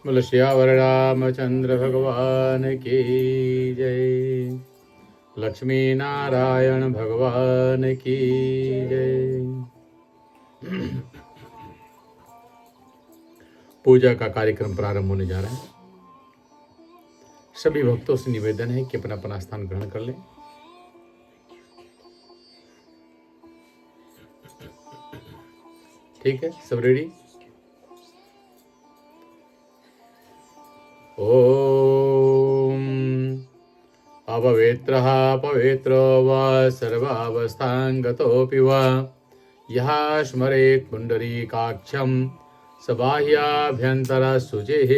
बोल श्यावर रामचंद्र भगवान की जय। लक्ष्मी नारायण भगवान की जय। पूजा का कार्यक्रम प्रारंभ होने जा रहा है। सभी भक्तों से निवेदन है कि अपना अपना स्थान ग्रहण कर लें। ठीक है, सब रेडी? ओम अपवित्रः पवित्रो वा सर्वावस्थांगतोऽपि वा यः स्मरेत् पुण्डरीकाक्षं स बाह्याभ्यन्तरशुचिः।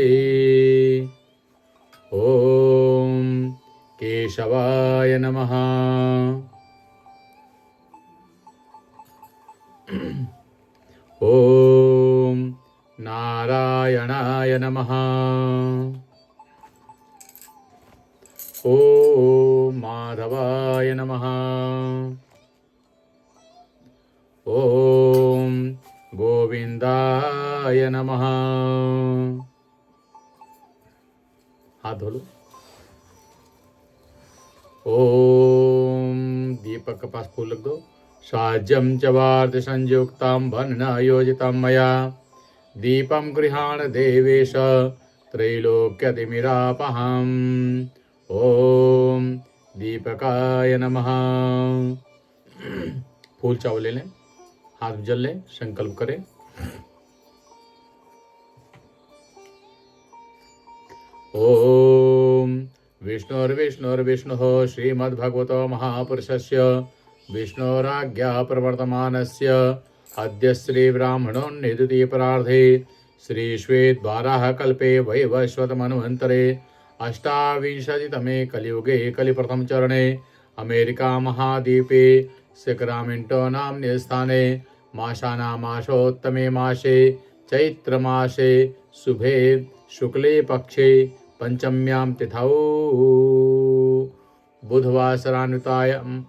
ओम केशवाय नमः। ओम नारायणाय नमः। ओम माधवाय नमः। ओम गोविंदाय नमः। हाथ धो लो। ओम दीपक के पास फूल रख दो। साज्यं च वार्त संयुक्तं वह्ना योजितं मया दीपं गृहाण देवेश त्रैलोक्यतिमिरापहम्। ओम दीपकाय नमः। फूल चावल ले लें, हाथ जल लें, संकल्प करें। ओम विष्णुर्विष्णुर्विष्णुः श्रीमद्भगवतो महापुरुषस्य विष्णोराज्ञा प्रवर्तमानस्य अद्य श्रीब्राह्मणोन्निधुतिपरार्धे श्रीश्वेतवाराहकल्पे वैवस्वतमन्वन्तरे अष्टाविंशतितमे कलियुगे कलिप्रथमचरणे अमेरिका महाद्वीपे सेक्रामेंटो नाम्ने स्थाने मासानामासोत्तमे मासे चैत्रमासे शुभे शुक्ले पक्षे पंचम्यां तिथौ बुधवासरान्वितायाम्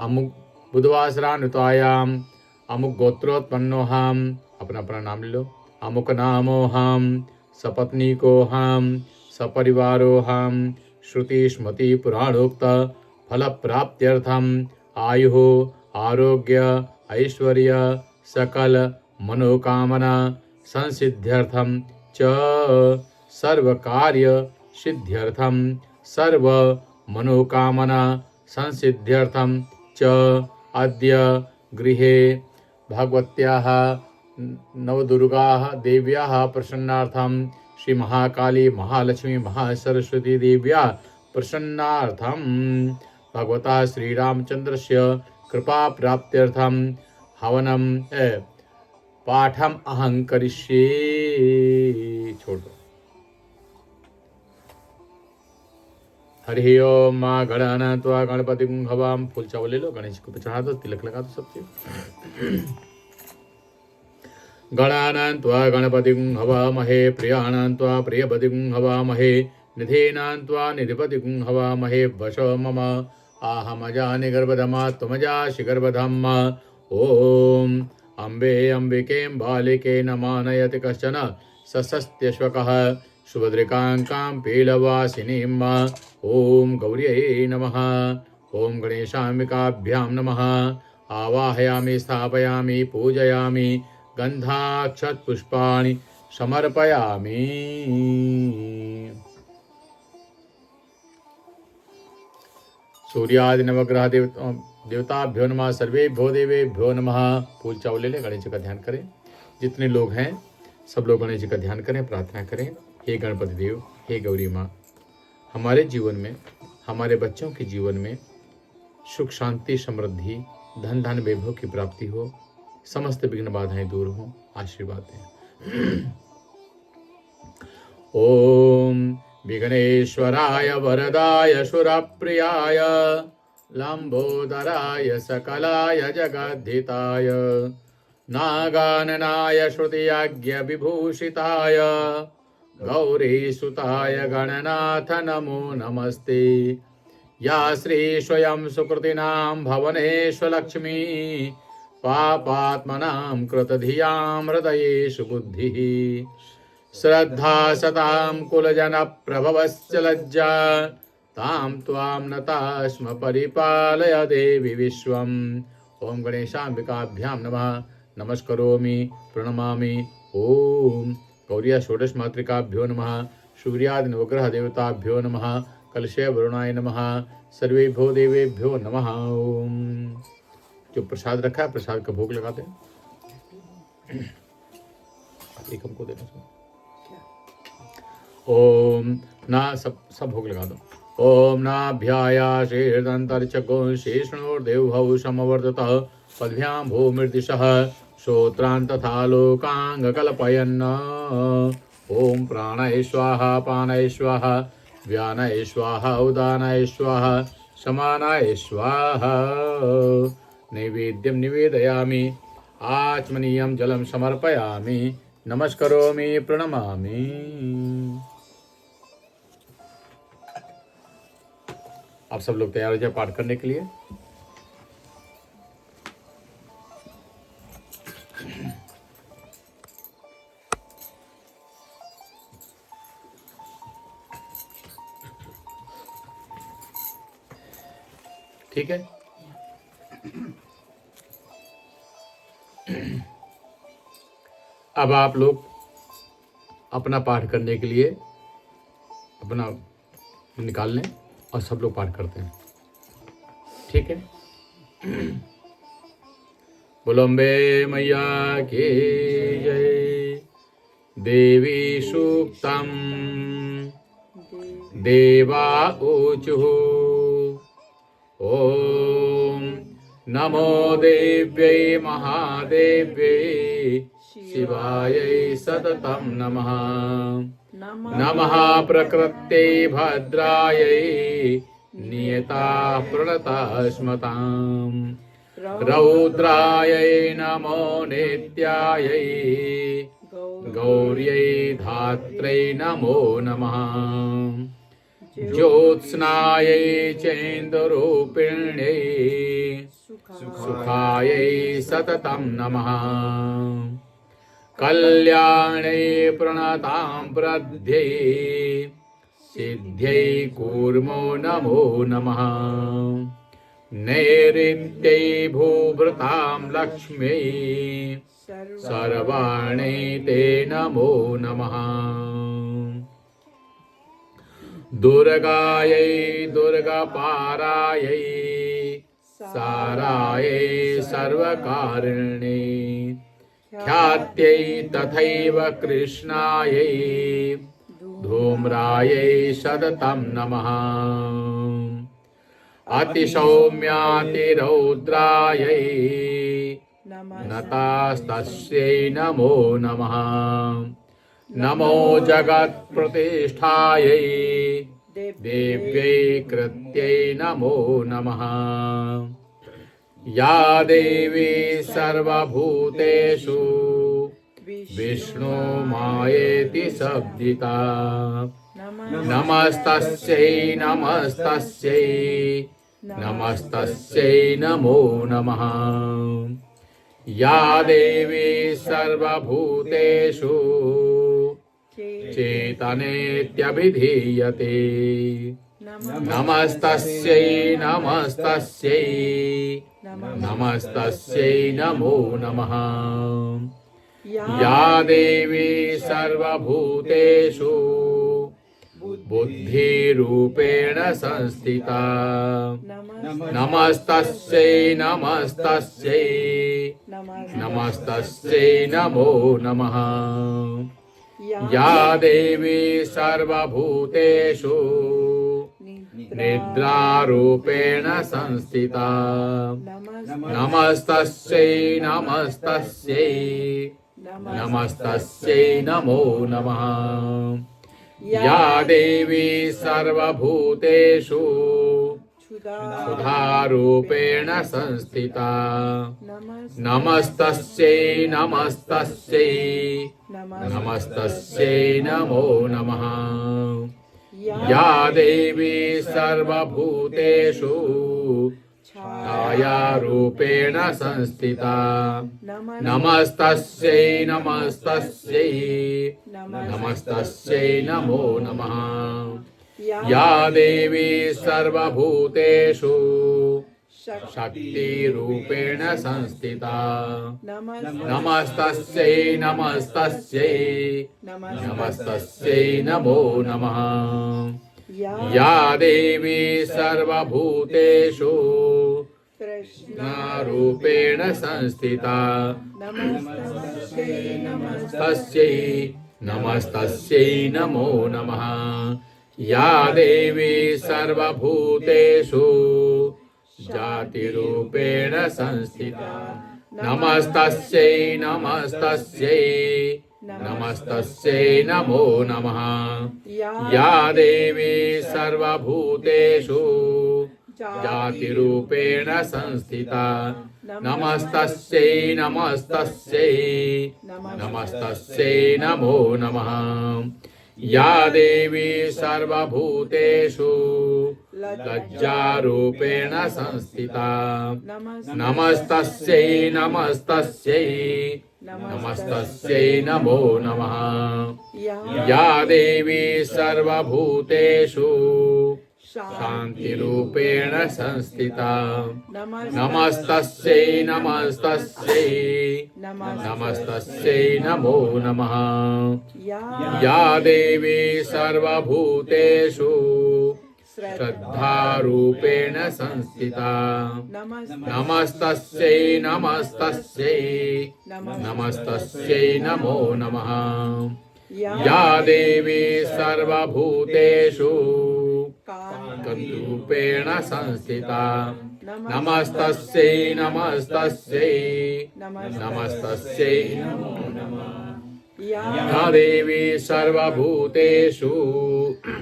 अमुक बुधवासरान्वितायाम् अमुक गोत्रोत्पन्नोऽहम्, अपना अपना नाम ले लो। अमुक नामोऽहम्, सपत्नीकोऽहम्, सपरिवारोऽहम्, श्रुति स्मृति पुराणोक्त फल प्राप्त्यर्थम् आयुः आरोग्य ऐश्वर्य सकल मनोकामना संसिद्ध्यर्थम च सर्व कार्य सिद्ध्यर्थम सर्व मनोकामना संसिद्ध्यर्थम च अद्य गृहे भगवत्याः नवदुर्गाः देव्याः प्रसन्नार्थम श्री महाकाली महालक्ष्मी महासरस्वती देव्या प्रसन्नार्थम भगवता श्रीरामचंद्रस्य कृपा प्राप्त्यर्थम हवनम पाठम अहं करिष्ये। छोड़ दो। हरि ओम माँ गणानात्वा गणपति हवाम। फूल चावल ले लो, गणेश को चढ़ा दो, तिलक लगा दो सबसे। गणानान्त्वा गणपति हवामहे प्रियाणान्त्वा प्रियपति हवामहे निधीनान्त्वा निधिपति हवामहे वशो मम आहमजानि गर्भधमा त्वमजासि गर्भधम्। ओम अम्बे अम्बिकें बालिके न मानयति कश्चन सशस्त्यश्वकः सुभद्रिकाङ्कां पीलवासिनीम्। ओम गौर्यै नमः। ओम गणेशाम्बिकाभ्यां नमः। आवाहयामि स्थापयामि पूजयामि गन्धाक्षतपुष्पाणि समर्पयामि। सूर्यादि नवग्रह देवताभ्यो नमः। सर्वेभ्यो देवेभ्यो नमः। फूल चावल ले लें, गणेश जी का ध्यान करें। जितने लोग हैं सब लोग गणेश जी का ध्यान करें, प्रार्थना करें। हे गणपति देव, हे गौरी माँ, हमारे जीवन में, हमारे बच्चों के जीवन में सुख शांति समृद्धि धन धन वैभव की प्राप्ति हो, समस्त विघ्न बाधाएं दूर हों, आशीर्वाद दें। ओम विघ्नेश्वराय वरदाय सुरप्रियाय लंबोदराय सकलाय जगद्धिताय नागाननाय श्रुतियाज्ञ विभूषिताय गौरीसुताय गणनाथ नमो नमस्ते। या श्री स्वयं सुकृतिनां भवनेष्वलक्ष्मी पापात्मनां कृतधियां हृदयेषु बुद्धिः श्रद्धा सतां कुलजनप्रभवश्च लज्जा तां त्वां नता स्म परिपालय देवी विश्वम्। ओम गणेशाम्बिकाभ्यां नमः। नमस्करोमि प्रणमामि। ओम गौरिया षोडश मातृकाभ्यो नमः। सूर्यादि नवग्रह देवताभ्यो नमः। कलशे वरुणाय नमः। सर्वेभ्यो देवेभ्यो नमः। ओम जो प्रसाद रखा है प्रसाद का भोग लगाते हैं। एक हमको देना चाहिए। ओम ना सब भोग लगा दो। ओम नाभ्यायाशेर्दन्तर्चको शेषणोर्देवभौ समवर्ततः पद्भ्यां भूमिर्दिशः श्रोत्रान् तथा लोकाङ्गकल्पयन्। ओम प्राणाय स्वाहा पानाय स्वाहा व्यानाय स्वाहा उदानाय स्वाहा समानाय स्वाहा। नैवेद्यं निवेदयामि आचमनीयं जलं समर्पयामि। नमस्करोमि प्रणमामि। आप सब लोग तैयार हो जाए पाठ करने के लिए। ठीक है। अब आप लोग अपना पाठ करने के लिए अपना निकाल लें और सब लोग पाठ करते हैं। ठीक है। बोलो अम्बे मैया की जय। देवी सूक्तम देवा ऊचुः। ओम नमो देव्यै महादेव्यै शिवायै सततं नमः। नमः प्रकृत्यै भद्रायै नियता प्रणता स्मताम्। रौद्रायै नमो नित्यायै गौर्यै धात्रै नमो नमः। ज्योत्स्नायै चेन्द्ररूपिण्यै सुखायै सततं नमः। कल्याणे प्रणतां प्रद्यै सिद्ध्यै कूर्मो नमो नमः। नैऋत्यै भूभृतां लक्ष्म्यै सर्वाणै ते नमो नमः। दुर्गायै दुर्गापारायै सारायै सर्वकारिण्यै ख्यात्यै तथैव कृष्णायै धूम्रायै सततं नमः। अतिसौम्यातिरौद्रायै नतास्तस्यै नमो नमः। नमो जगत्प्रतिष्ठायै देव्यै कृत्यै नमो नमः। या देवी सर्वभूतेषु विष्णु मायेति शब्दिता नमस्तस्यै नमस्तस्यै नमस्तस्यै नमो नमः। या देवी सर्वभूतेषु चेतनेत्यभिधीयते नमस्तस्यै नमस्तस्यै नमस्तस्यै नमो नमः। या देवी सर्वभूतेषु बुद्धिरूपेण संस्थिता नमस्तस्यै नमस्तस्यै नमस्तस्यै नमो नमः। या देवी सर्वभूतेषु निद्रारूपेण संस्थिता नमस्तस्यै नमस्तस्यै नमस्तस्यै नमो नमः। या देवी सर्वभूतेषु क्षुधारूपेण संस्थिता नमस्तस्यै नमस्तस्यै नमस्तस्यै नमो नमः। या देवी सर्वभूतेषु छायारूपेण संस्थिता नमस्तस्यै नमस्तस्यै नमस्तस्यै नमो नमः या देवी सर्वभूतेषु शक्तिरूपेण संस्थिता नमस्तस्यै नमस्तस्यै नमस्तस्यै नमो नमः या देवी सर्वभूतेषु कृष्णरूपेण संस्थिता नमस्तस्यै नमस्तस्यै नमो नमः या देवी सर्वभूतेषु जातिरूपेण संस्थिता नमस्तस्यै नमस्तस्यै नमस्तस्यै नमो नमः या देवी सर्वभूतेषु जातिरूपेण संस्थिता नमस्तस्यै नमस्तस्यै नमस्तस्यै नमो नमः या देवी सर्वभूतेषु लज्जारूपेण संस्थिता नमस्तस्यै नमस्तस्यै नमस्तस्यै नमो नमः या देवी सर्वभूतेषु शान्तिरूपेण संस्थिता नमस्तस्यै नमस्तस्यै नमस्तस्यै नमो नमः या देवी सर्वभूतेषु श्रद्धारूपेण संस्थिता नमस्तस्यै नमस्तस्यै नमस्तस्यै नमो नमः या देवी सर्वभूतेषु रूपेण संस्थिता नमस्तस्यै नमस्तस्यै नमस्तस्यै नमो नमः या देवी सर्वभूतेषु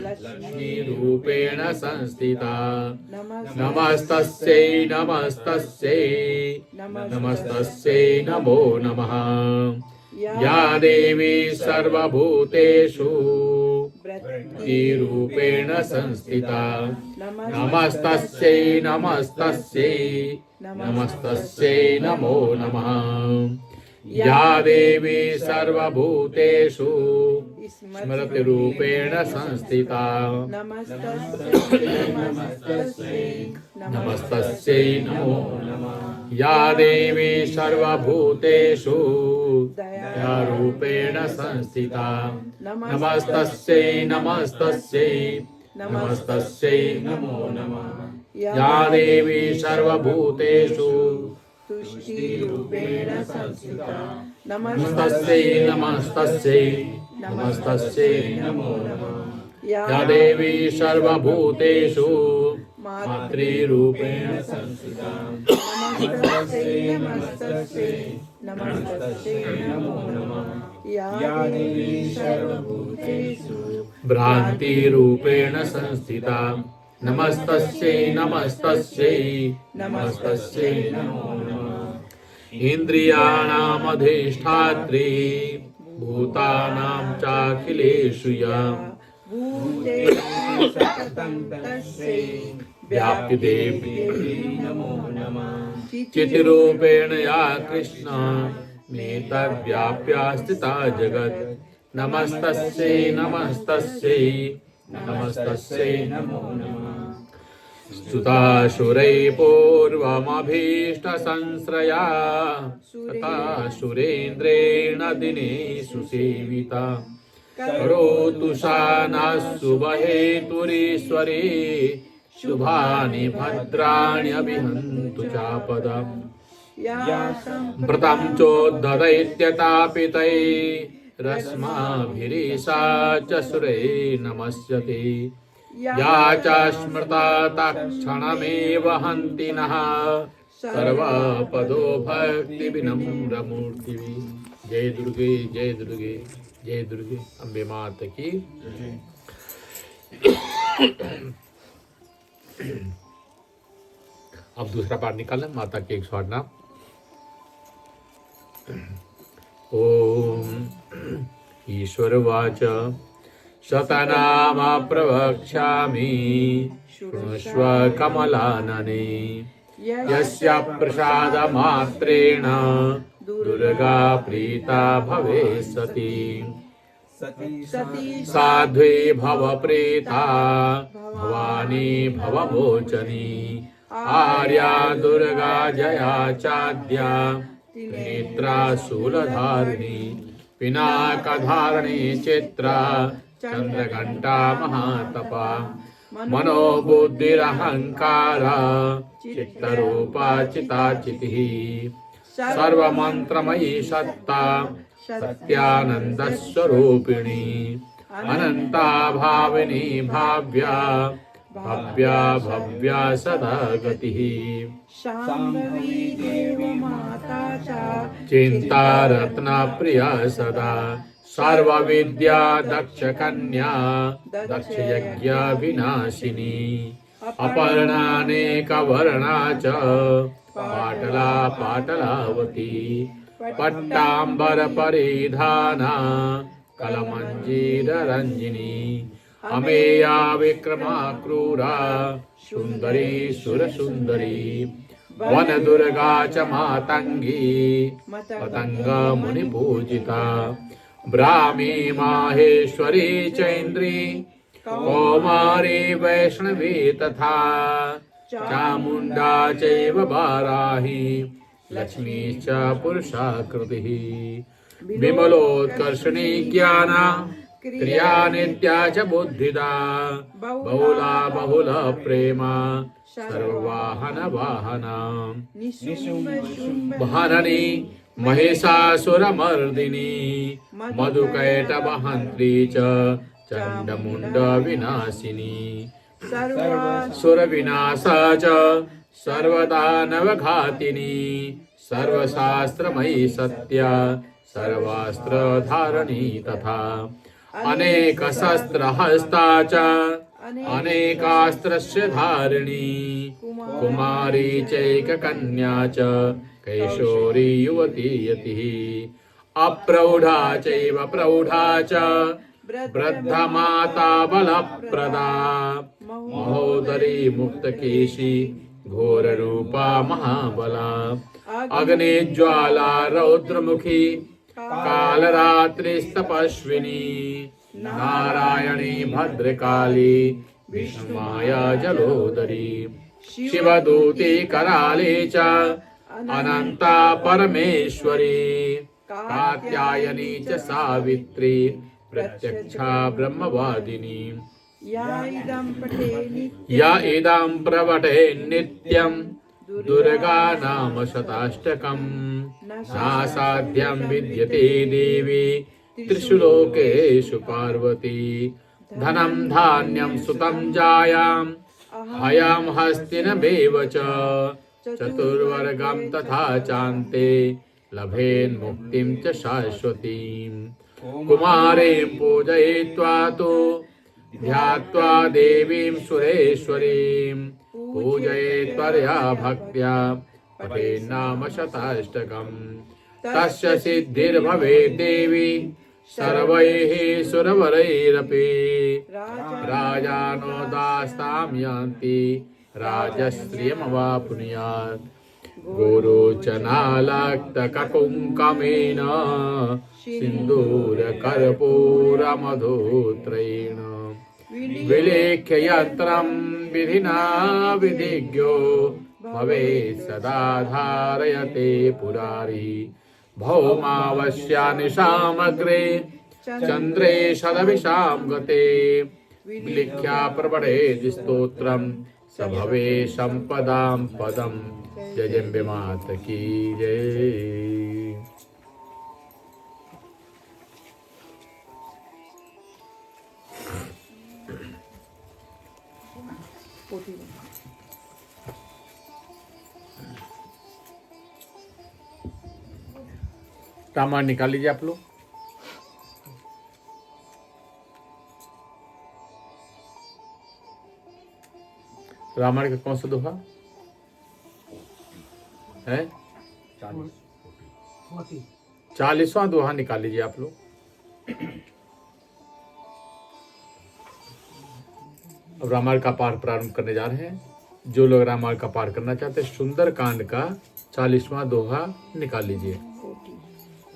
लक्ष्मीरूपेण संस्थिता नमस्तस्यै नमस्तस्यै नमस्तस्यै नमो नमः या देवी सर्वभूतेषु रूपेण संस्थिता नमस्तस्यै नमस्तस्यै नमस्तस्यै नमो नमः या देवी सर्वभूतेषु स्मृतिरूपेण संस्थिता नमस्तस्यै नमो नमः या देवी सर्वभूतेषु दयारूपेण संस्थिता नमस्तस्यै नमस्तस्यै नमस्तस्यै नमो नमः या देवी सर्वभूतेषु तुष्टिरूपेण संस्थिता नमस्तस्यै नमस्तस्यै नमस्तस्यै नमो नमः या देवी सर्वभूतेषु मातृरूपेण संस्थिता नमस्तस्यै नमस्तस्यै नमस्तस्यै नमो नमः या देवी सर्वभूतेषु भ्रान्तिरूपेण संस्थिता नमस्तस्यै नमस्तस्यै नमस्तस्यै नमो नमः इन्द्रियाणामधिष्ठात्री भूतानां चाखिलेषु या व्याप्य देवी नमो नमः चितिरूपेण या कृष्ण मेतद्व्याप्या स्थिता जगत् नमस्तस्यै नमस्तस्यै नमस्तस्यै नमो नमः स्तुतासुरै पूर्वमभीष्टसंश्रया तथा सुरेन्द्रेण दिनेषु सेविता करोतु सा नः शुभहेतुरीश्वरी शुभानि भद्राणि अभिहन्तु चापदम् व्रतं चोद्धदैत्यतापितै रश्माभिरीशा च सुरै नमस्यते या च स्मृता तत्क्षणमेव हन्ति नः सर्वपदो भक्तिविनम्रमूर्तिः जय दुर्गे जय दुर्गे जय दुर्गे अम्बे माता की। अब दूसरा पाठ निकालें माता के 108 नाम। ओम ईश्वरवाच शतनाम प्रवक्ष्यामि शृणुष्व कमलानने यस्या प्रसादमात्रेण दुर्गा प्रीता भवेत्सति साध्वी भवप्रीता भवानी भवमोचनी आर्या दुर्गा जया चाद्या त्रिनेत्रा शूलधारिणी पिनाकधारिणी चित्रा चंद्रघंटा महातपा मनोबुद्धिरहंकार चित्तरूपा चिताचितिः सर्वमंत्रमयी सत्ता सत्यानंदस्वरूपिणी अनंता भाविनी भाव्या भव्या भव्या सदा गतिः शाम्भवी देवमाता च चिंता रत्न प्रिया सदा सर्वविद्या दक्ष कन्या दक्ष यज्ञ विनाशिनी अपर्णानेक वर्णा च पाटला पाटलावती पट्टांबर परिधाना कलमंजीर रंजिनी अमेया विक्रमा क्रूरा सुंदरी सुर सुंदरी वन दुर्गा च मातंगी पतंग मुनि पूजिता ब्राह्मी माहेश्वरी चैन्द्री कौमारी वैष्णवी तथा चामुंडा चैव वाराही लक्ष्मी च पुरुषाकृतिः विमलोत्कर्षणी ज्ञाना क्रिया नित्या च बुद्धिदा बहुला बहुल प्रेमा सर्ववाहन वाहना वाहननी महिषासुरमर्दिनी मधुकैटवहन्त्री च चण्डमुण्ड विनाशिनी सुरविनाशा च सर्वदानवघातिनी सर्वशास्त्रमयी सत्या सर्वास्त्रधारिणी तथा अनेकशस्त्रहस्ता च अनेकास्त्रस्य धारिणी कुमारी चैककन्या च कैशोरी युवती यतिः अप्रौढा चैव प्रौढा च वृद्धमाता बलप्रदा महोदरी मुक्तकेशी घोररूपा महाबला अग्निज्वाला रौद्रमुखी कालरात्रिस्तपस्विनी नारायणी भद्रकाली विष्णुमाया जलोदरी शिवदूती कराले च अनंता परमेश्वरी कात्यायनी च सावित्री प्रत्यक्षा ब्रह्मवादिनी या इदं प्रवटे नित्यं दुर्गा नाम शताष्टकम् सासाध्यं विद्यते देवी त्रिषु लोकेषु पार्वती धनं धान्यं सुतं जायां हयं हस्तिनमेव च चतुर्वर्गं तथा चान्ते लभेन्मुक्तिं च शाश्वतीम् कुमारीं पूजयित्वा तु ध्यात्वा देवीं सुरेश्वरीं पूजयेत्वर्या भक्त्या पठेन्नाम शताष्टकम् तस्य सिद्धिर्भवेत् देवी सर्वैः सुरवरैरपि राजानो दास्तां यान्ति राजश्रियमवाप्नुयात् गुरुचनालक्तककुङ्कमेन सिन्दूरकर्पूरमधुत्रयेण विलेख्य यन्त्रं विधिना विधिज्ञो भवेत् सदा धारयते पुरारी भौमावस्यानिशामग्रे चन्द्रे सदभिषां गते विलिख्या प्रपठेत् स्तोत्रं स भवे सम्पदां पदं जय जम्बे माता की जय। रामायण निकाल लीजिए आप लोग। रामायण का कौन सा दोहा है? 40वां दोहा निकाल लीजिए आप लोग। अब रामायण का पाठ प्रारंभ करने जा रहे हैं। जो लोग रामायण का पाठ करना चाहते हैं, सुंदर कांड का 40वां दोहा निकाल लीजिए।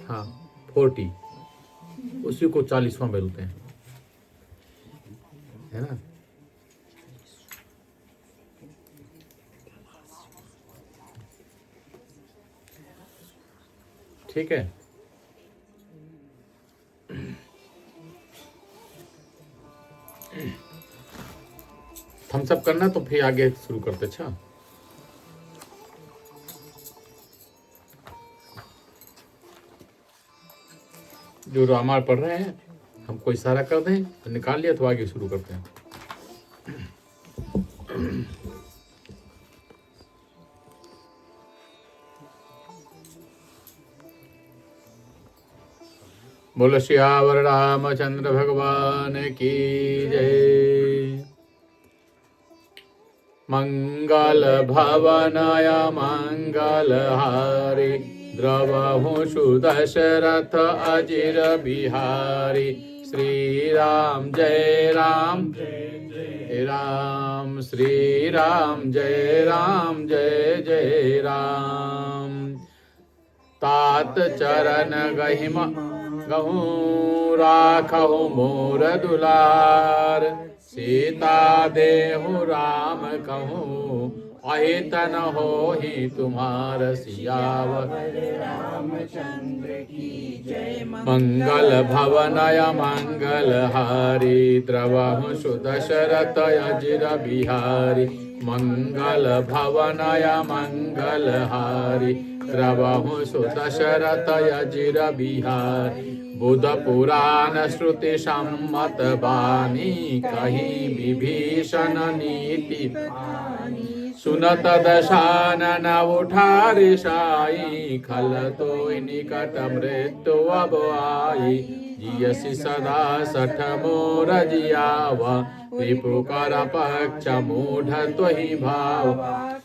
हाँ 40, उसी को 40वां बोलते हैं, है ना। ठीक है। थम्स अप करना तो फिर आगे शुरू करते। अच्छा जो रामायण पढ़ रहे हैं हमको इशारा कर दें तो निकाल लिया, तो आगे शुरू करते हैं। बोलो सियावर रामचंद्र भगवान की जय। मंगल भवनाय मंगल हारी, द्रवहु सुदशरथ अजिर बिहारी। श्री राम जय राम जय राम, श्री राम जय राम जय जय राम। तात चरण गहिमा गहूँ राखहु मोर दुलार, सीता देहु राम कहूँ अहितन हो ही तुम्हार सियावर रामचंद्र की जय। मंगल भवनय मंगल हारी, द्रवहु सुदशरथ अजिर बिहारी। मंगल भवनय मंगल हारी, द्रवहु सुदशरथ अजिर बिहारी। बुध पुराण श्रुति सम्मत बानी, कही विभीषण नीति सुनत दशानन उठारि साई। खल तो निकट मृत्यु अब आई, जियसि सदा सठ मोर जियावा। रिपु कर पक्ष मूढ़ त्वहि भाव,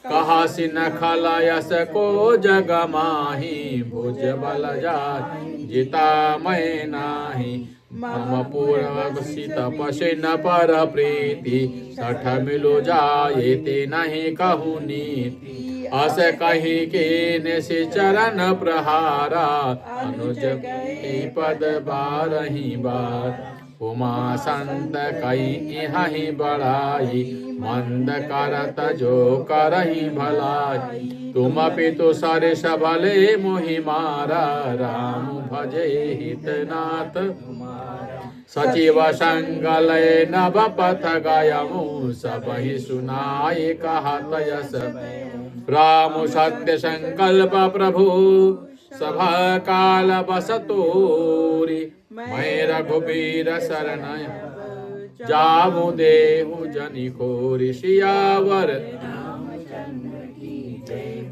कहासि न खल यस को जग माही। भुज बल जाय जिता मैं नाही, मम पूर्व सित पशिन पर प्रीति। सठ मिलु जाये ते नहीं कहु नीति, अस कही के से चरण प्रहारा। अनुज के पद बारही बार, उमा संत कई इहि बड़ाई। मंद करत जो करही भलाई, तुम पितु सरिस भले मोहि मारा। राम भजे हितनाथ सचिव संगलय नभ पथ गयमु। सबहि सुनाय कहत यस, राम सत्य संकल्प प्रभु सभा काल बस तोरी। मैं रघुबीर शरण जामु देहु जनि खोरि। सियावर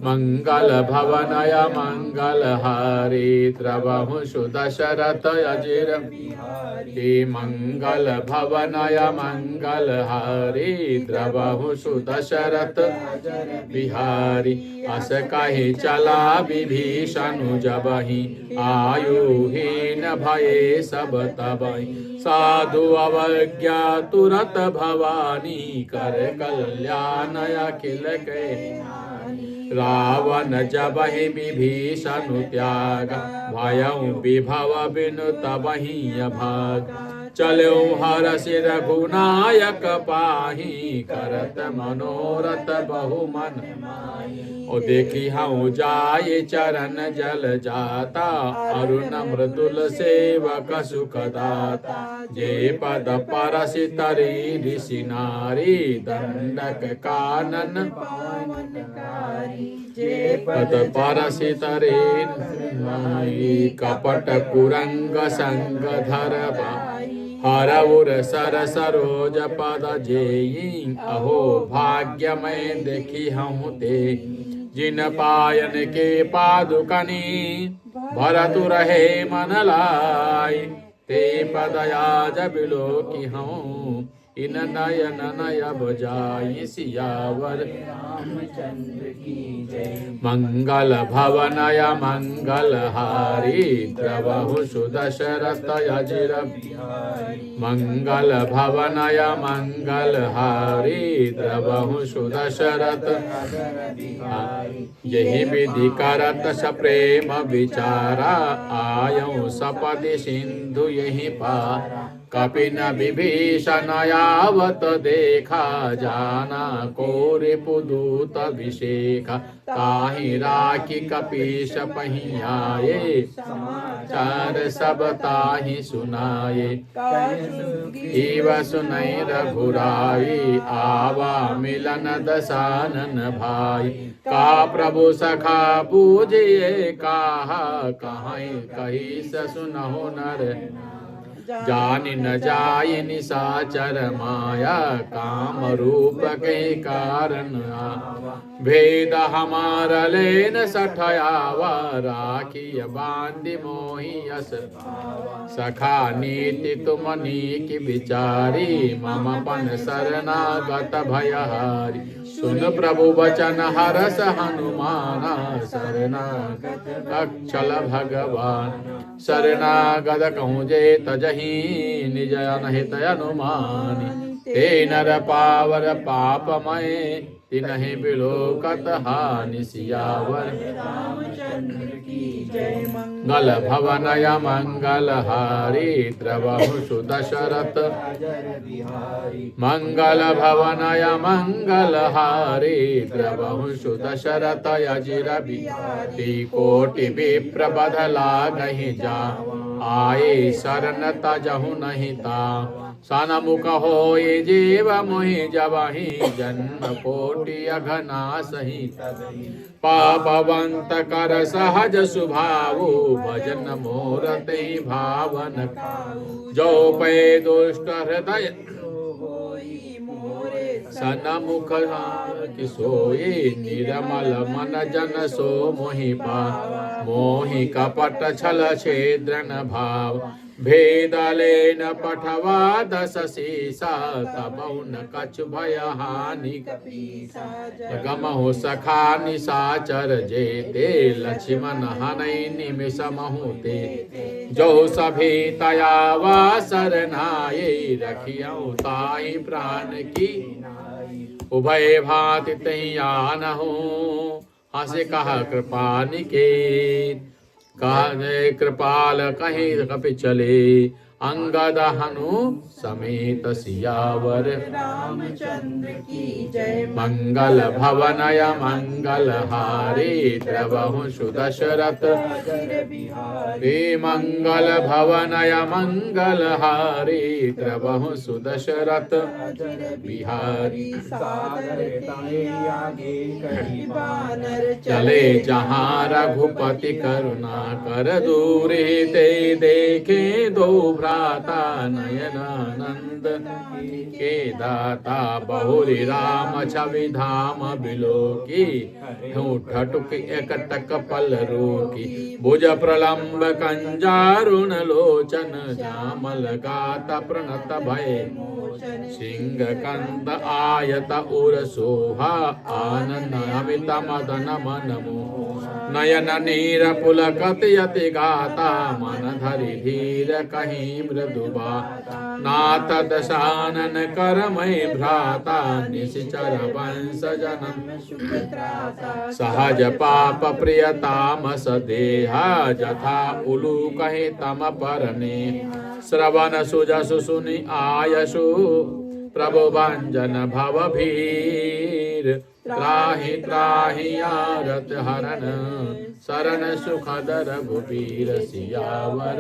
मंगल भवनय मंगल हारी, द्रवहु सुदशरथ अजिर बिहारी। मंगल भवनय मंगल हारी, द्रवहु सुदशरथ बिहारी। अस कहि चला विभीषण जबहि, आयुहीन भये सब तबहि। साधु अवज्ञा तुरत भवानी, कर कल्याण अखिल के। रावण जबहि विभीषण त्याग, भयउ विभव बिनु तबहि अभाग। चलो हरषि रघुनायक पाही, करत मनोरथ बहु मन माही। ओ देखी हूँ जाय चरण जल जाता, अरुण मृदुल सेवक सुखदाता। जे पद परसि तरी ऋषि नारी, दंडक कानन पावनकारी। जे पद परसि तरी नारी, कपट कुरंग संग धर हरउर सर सरोज पद जेई। अहो भाग्य मैं देखी हूँ ते, जिन पायन के पादुकनी। भरतु रहे मन लाई, ते पदयाज बिलो की हूँ। इन नयन नय बजाई सियावर रामचंद्र की जय। मंगल भवनय मंगल हारी द्रवहु सुदशरथ अजिर बिहारी मंगल भवनय मंगल हारी द्रवहु सुदशरथ अगर बिहारी यही विधि करत सप्रेम विचारा आयौ सपदि सिंधु यही पार कपिन विभीषण यावत देखा जाना को रिपुदूत अभिषेका ताहि राखी कपीश पहियाए समाचार सब ताहि सुनाए इव सुनई रघुराई आवा मिलन दसानन भाई का प्रभु सखा पूजिए काहा कहीं कही सुनहो नर जान न जाय निशाचर माया काम रूप के कारण भेद हमारा लेन सठयावा राखी बांधि मोहि यस सखा नीति तुम नीक विचारी मम पन शरणागत भयहारी सुन प्रभु वचन हरस हनुमाना शरणागत अक्षल भगवान शरणागत कहूँ जे तजही निज अनहित अनुमानी ते नर पावर पापमय तिनहि बिलोकत हानि सियावर रामचंद्र की जय। मंगल भवनय मंगल हारी द्रवहु सुदशरथ अजर बिहारी मंगल भवनय मंगल हारी द्रवहु सुदशरथ अजिर बिहारी कोटि विप्र बदला गहि जा आए शरण तजहु नहीं ता सनमुख होय जीव मोहि जबहि जन्म कोटि अघना सही पापवंत कर सहज सुभावु भजन मोर ते भावन जो पै दुष्ट हृदय सनमुख किसोये निर्मल मन जन सो मोहि पा मोहि कपट छल छेद्रन भाव भेदलेन पठवा दस सीसा तबउन कछु भय हानि गमहु सखा निशाचर जेते लक्ष्मण हनै निमिष महुते जो सभी तयावा सरनाये रखियौ ताहि प्राण की उभय भांति तहि आनहु हंसे कहा कृपा निकेत कहे कृपाल कहीं कपि चले अंगद हनु समेत सियावर रामचंद्र की जय। मंगल भवनय मंगल हारी द्रवहु सुदशरथ अजर बिहारी मंगल भवनय मंगल हारी द्रवहु सुदशरथ अजर बिहारी सादर तले आगे कही बानर चले जहाँ रघुपति करुणा कर दूरे ते देखे दो भ्राता नयनानंद के दाता बहुरी राम छवि धाम बिलोकी ठुक एकटक पल रोकी भुज प्रलंब कंजारुण लोचन जामल गात प्रणत भय सिंह कंद आयत उर सोहा आनंद अमित मदन मन मोह नयन नीर पुलकत यति गाता मन धरि धीर कहीं मृदुबा नाथ दशानन करमय भ्राता निश्चर वंश जनम सहज पाप प्रियतामस देहा जथा उलू कहे तम परने श्रवण सुजसु सुनि आयसु प्रभु भंजन भव भीर त्राहि त्राहि आरत हरण शरण सुखद रघुबीर सियावर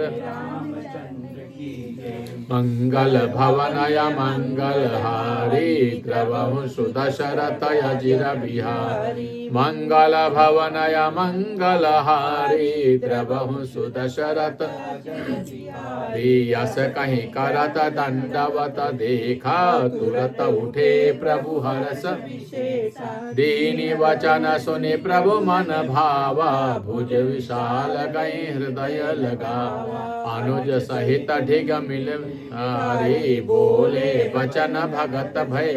मंगल भवनय मंगल हारी द्रवहु सुदशरथ अजिर बिहारी मंगल भवनय मंगल हारी द्रवहु सुदशरथ यस कहीं करत दंडवत देखा तुरत उठे प्रभु हरस दीनी वचन सुनि प्रभु मन भावा भुज विशाल गए हृदय लगा अनुज सहित अधिक मिल हरि बोले वचन भगत भय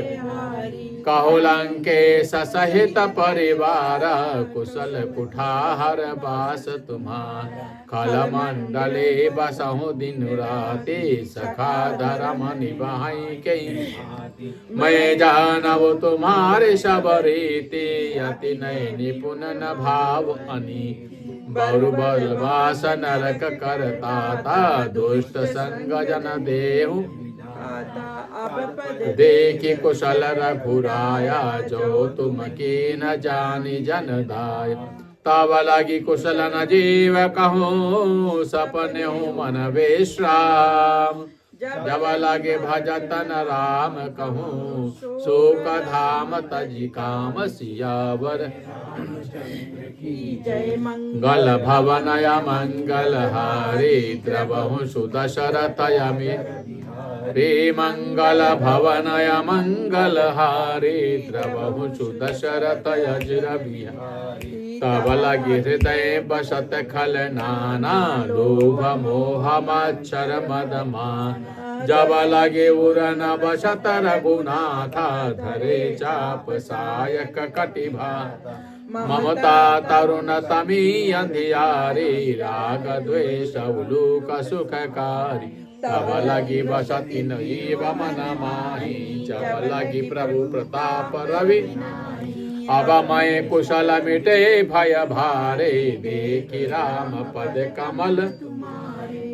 कहो लंकेश सहित परिवार कुशल कुठार बास तुम्हार खल मंडले बसहु दिन राते सखा धर्म निभाई के मैं जानव तुम्हारे सब रीति अति नय निपुण न भाव अनी बहु बलवास नरक करता दुष्ट संग जन देहु देखि कुशल रघुराया जो तुम की न जानी जन दाय तब लगी कुशल न जीव कहूँ सपने हूँ मन विश्राम जब लगे भजतन राम कहूँ शोक धाम तजी काम सियावर जय मंगल भवनय मंगल हारे द्रवहु सुदशरथ यमे रे मंगल भवनय मंगल हारे द्रवहु सुदशरथ यजिर बिहारी तब लगे हृदय बसत खल नाना लोभ मोह मच्छर मदमान जब लगे उरन बसत रघुनाथा धरे चाप सायक कटिभा ममता तरुण तमी अंधियारी राग द्वेष उलूक सुखकारी तब लगी बसती नैव मन माही जब लगी प्रभु प्रताप रवि अब मैं कुशल मिटे भय भारे देखी राम पद कमल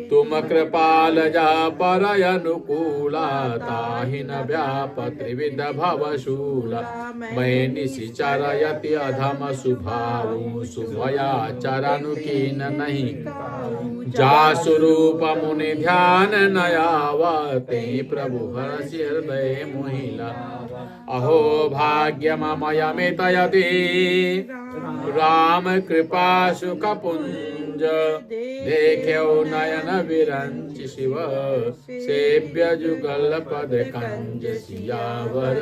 तुम कृपाल जा पर अनुकूला ताहि न व्याप त्रिविध भवशूला मैं निशिचर यति अधम सुभाऊ शुभया चरण कीन नहीं जा स्वरूप मुनि ध्यान नयावते प्रभु हरसि हृदय मोहिला अहो भाग्य ममयमित यदि राम कृपा सुख पुंज देख्यो नयन विरंच शिव सेव्य जुगल पद कंज सियावर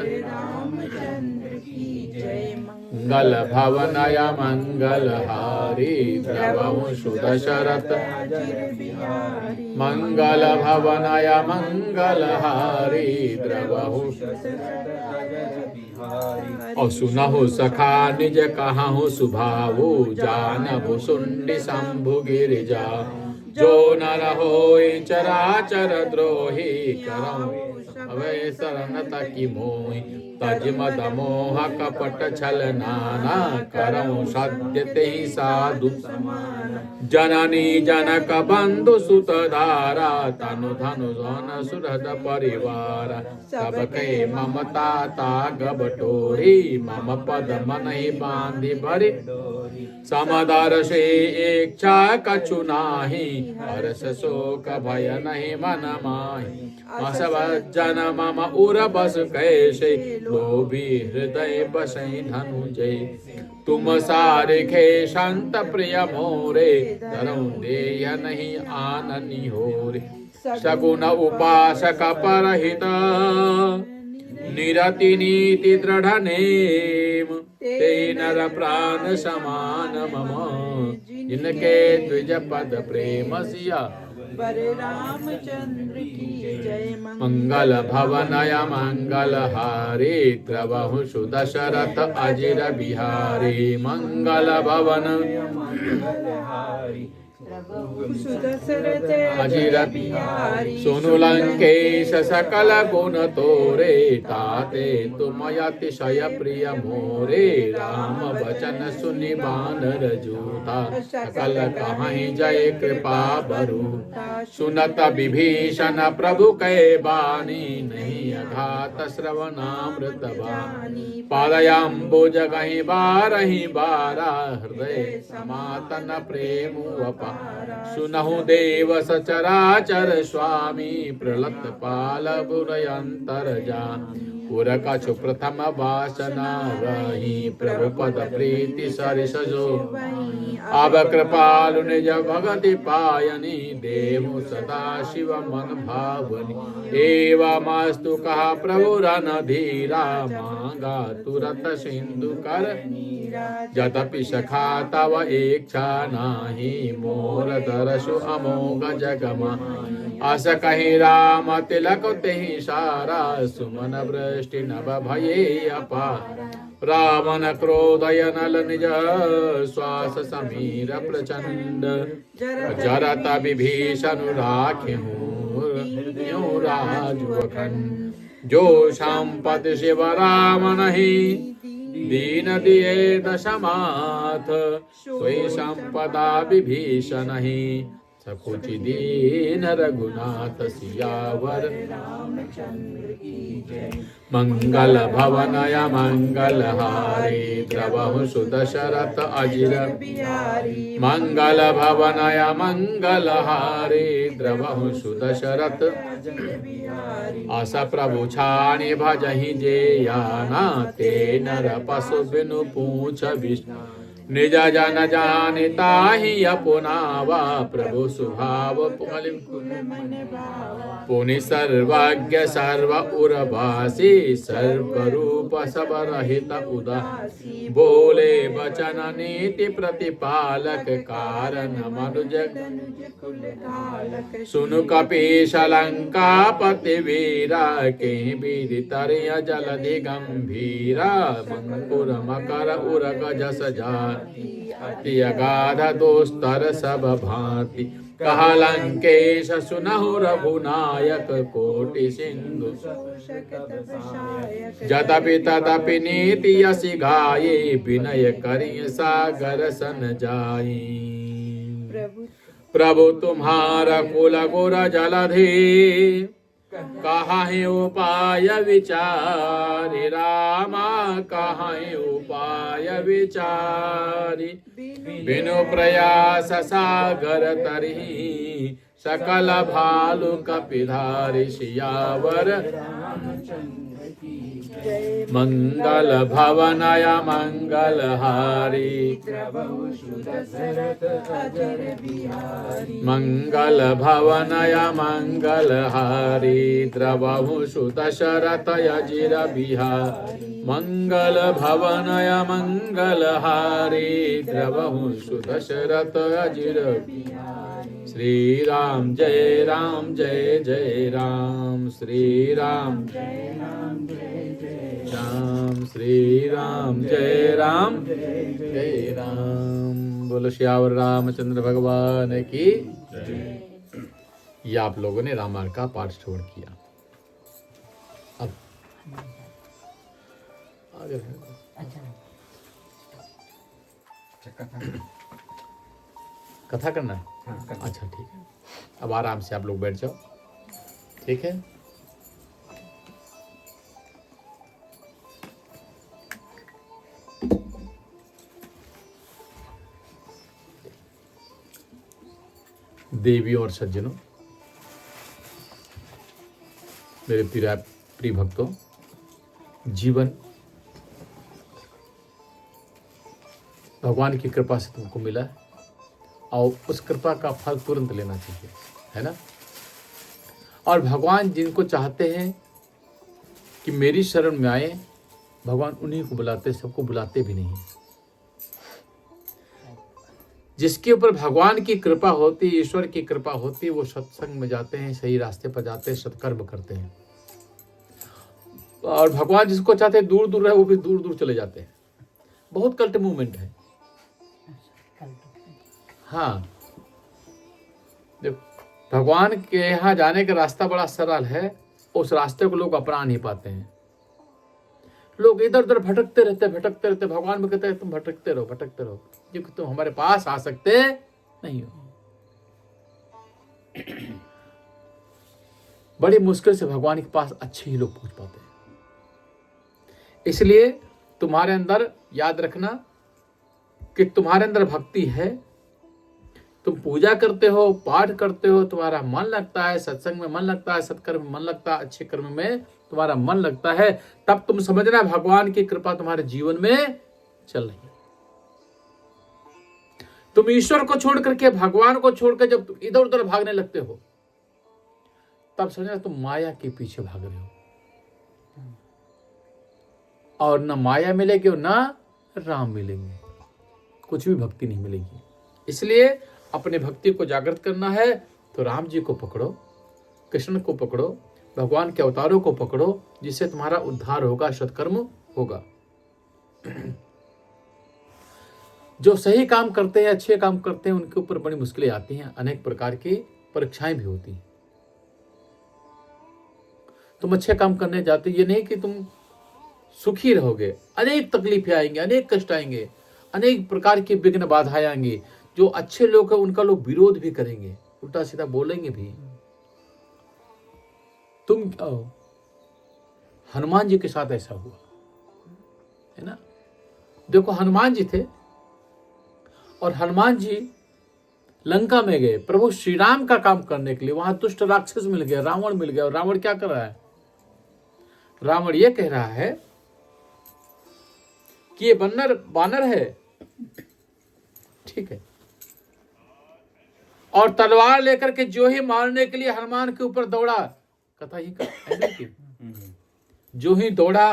मंगल भवनय मंगल हारी द्रवहु सुदशरथ मंगल भवनय मंगल हारी द्रवहु और सुनहु सखा निज कहाहु सुभावु जानहु सुंडी शंभु गिरिजा जो नर होई चराचर द्रोही करहु अवै शरण तकी मोहि तज मद मोह कपट छल नाना करहु सत्य तेहि साधु जननी जनक बंधु सुत धारा तनु धनु धन सुरद परिवार सब कहे ममता ताग बटोरी मम पद मन ही बांधि भरि समदर से इच्छा कछु नाही हर्ष शोक भय नहीं मन माही असवज्जन मम उर बस कैसे लोभी हृदय बसई धनुजय तुम सारिखे संत प्रिय मोरे धरऊ देय नहीं आननी होरे सगुन उपासक परहित निरति नीति दृढ़ नेम ते नर प्राण समान मम जिनके द्विज पद प्रेम सिया बरे रामचंद्र की जय मंगल भवनय मंगल हारी द्रवहु सुदशरथ अजिर बिहारी मंगल भवन अजिर बिहारी सुनु लंकेश सकल गुण तोरे ताते तुम अतिशय प्रिय मोरे राम वचन सुनि बानर जूथा सकल कहाई जय कृपा बरु सुनत विभीषण प्रभु कै बानी नहीं अघात श्रवणामृत बानी पादयांबुज गहि बारहि बारा हृदय समातन प्रेम अपा सुनहु देव सचराचर स्वामी प्रलत पाल बुरयंतर जा उर कछु प्रथम वासना रही प्रभु पद प्रीति सरिस जो अब कृपालु निज भगति पायनी देहु सदा शिव मन भावनी एवमस्तु कहा प्रभु रन धीरा मांगा तुरत सिंधु कर यद्यपि सखा तव इच्छा नाही मोर दरसु अमोघ जगमा अस कहि राम तिलक तेहि सारा सुमन वृष्टि नभ भये अपार रावण क्रोधय नल निज श्वास समीर प्रचंड जरत विभीषण राख्यहूँ राजु अखंड जो संपति शिव राम नहीं दीन दिए दशमाथ सोई संपदा विभीषण ही सकुचि दीन रघुनाथ सियावर मंगल भवनय मंगल हारी द्रवहु सुदशरथ अजिर मंगल भवनय मंगल हारी द्रवहु सुदशरथ अस प्रभु छानि भजहि जे याना ते नर पशु बिनु पूछ विष्णु निज जन जानि ताहि अपनावा प्रभु स्वभाव पुनि सर्वज्ञ सर्व उर्वासी सर्वरूप सब रहित उदासी बोले वचन नीति प्रतिपालक कारण मनुज सुनु कपीश लंकापति वीरा के विदितर्य जलधि गंभीरा मंकुर मकर उरग जस जा अति अगाध दोस्तर सब भांति कहा लंकेश सुनहु रघुनायक कोटि सिंधु यद्यपि तदपि नीति यसी गाये विनय करिय सागर सन जाई प्रभु तुम्हारा कुल गुर जलधि कहाहि उपाय विचारि रामा कहाहि उपाय विचारि बिनु प्रयास सागर तरहि सकल भालु कपिधारि सियावर मंगल भवनय मंगल हारी मंगल भवनय मंगल हारी द्रवहु सुदशरथ अजिर बिहारी मंगल भवनय मंगल हारी द्रवहु सुदशरथ अजिर श्री राम जय राम जय जय राम श्री राम राम श्री राम जय राम जय राम बोलो श्यावर रामचंद्र भगवान की। ये आप लोगों ने रामायण का पाठ श्रवण किया। अब आगे कथा करना है। अच्छा ठीक है, अब आराम से आप लोग बैठ जाओ। ठीक है, देवियों और सज्जनों, मेरे प्रिय भक्तों, जीवन भगवान की कृपा से तुमको मिला है और उस कृपा का फल तुरंत लेना चाहिए, है ना। और भगवान जिनको चाहते हैं कि मेरी शरण में आए, भगवान उन्हीं को बुलाते, सबको बुलाते भी नहीं। जिसके ऊपर भगवान की कृपा होती, ईश्वर की कृपा होती, वो सत्संग में जाते हैं, सही रास्ते पर जाते हैं, सत्कर्म करते हैं। और भगवान जिसको चाहते हैं दूर दूर रहे, वो भी दूर दूर चले जाते हैं। बहुत कल्ट मूवमेंट है। हाँ, देखो, भगवान के यहाँ जाने का रास्ता बड़ा सरल है, उस रास्ते को लोग अपना नहीं पाते हैं। लोग इधर उधर भटकते रहते। भगवान में कहते हैं तुम भटकते रहो, क्योंकि तुम हमारे पास आ सकते नहीं हो। बड़ी मुश्किल से भगवान के पास अच्छे ही लोग पहुंच पाते हैं। इसलिए तुम्हारे अंदर याद रखना कि तुम्हारे अंदर भक्ति है, तुम पूजा करते हो, पाठ करते हो, तुम्हारा मन लगता है, सत्संग में मन लगता है, सत्कर्म में मन लगता है, अच्छे कर्म में तुम्हारा मन लगता है, तब तुम समझना भगवान की कृपा तुम्हारे जीवन में चल रही है। तुम ईश्वर को छोड़ करके, भगवान को छोड़कर जब तुम इधर उधर भागने लगते हो, तब समझना तुम माया के पीछे भाग रहे हो, और न माया मिलेगी और न राम मिलेंगे, कुछ भी भक्ति नहीं मिलेगी। इसलिए अपने भक्ति को जागृत करना है तो राम जी को पकड़ो, कृष्ण को पकड़ो, भगवान के अवतारों को पकड़ो, जिससे तुम्हारा उद्धार होगा, सत्कर्म होगा। जो सही काम करते हैं, अच्छे काम करते हैं, उनके ऊपर बड़ी मुश्किलें आती हैं, अनेक प्रकार की परीक्षाएं भी होती हैं। तुम अच्छे काम करने जाते, ये नहीं कि तुम सुखी रहोगे, अनेक तकलीफें आएंगे, अनेक कष्ट आएंगे, अनेक प्रकार की विघ्न बाधाएं आएंगी। जो अच्छे लोग हैं उनका लोग विरोध भी करेंगे, उल्टा सीधा बोलेंगे भी। तुम क्या हो? हनुमान जी के साथ ऐसा हुआ है ना। देखो, हनुमान जी थे और हनुमान जी लंका में गए प्रभु श्री राम का काम करने के लिए। वहां दुष्ट राक्षस मिल गया, रावण मिल गया। और रावण क्या कर रहा है? रावण ये कह रहा है कि ये बानर है, ठीक है, और तलवार लेकर के जो ही मारने के लिए हनुमान के ऊपर दौड़ा, कथा ही की जो ही दौड़ा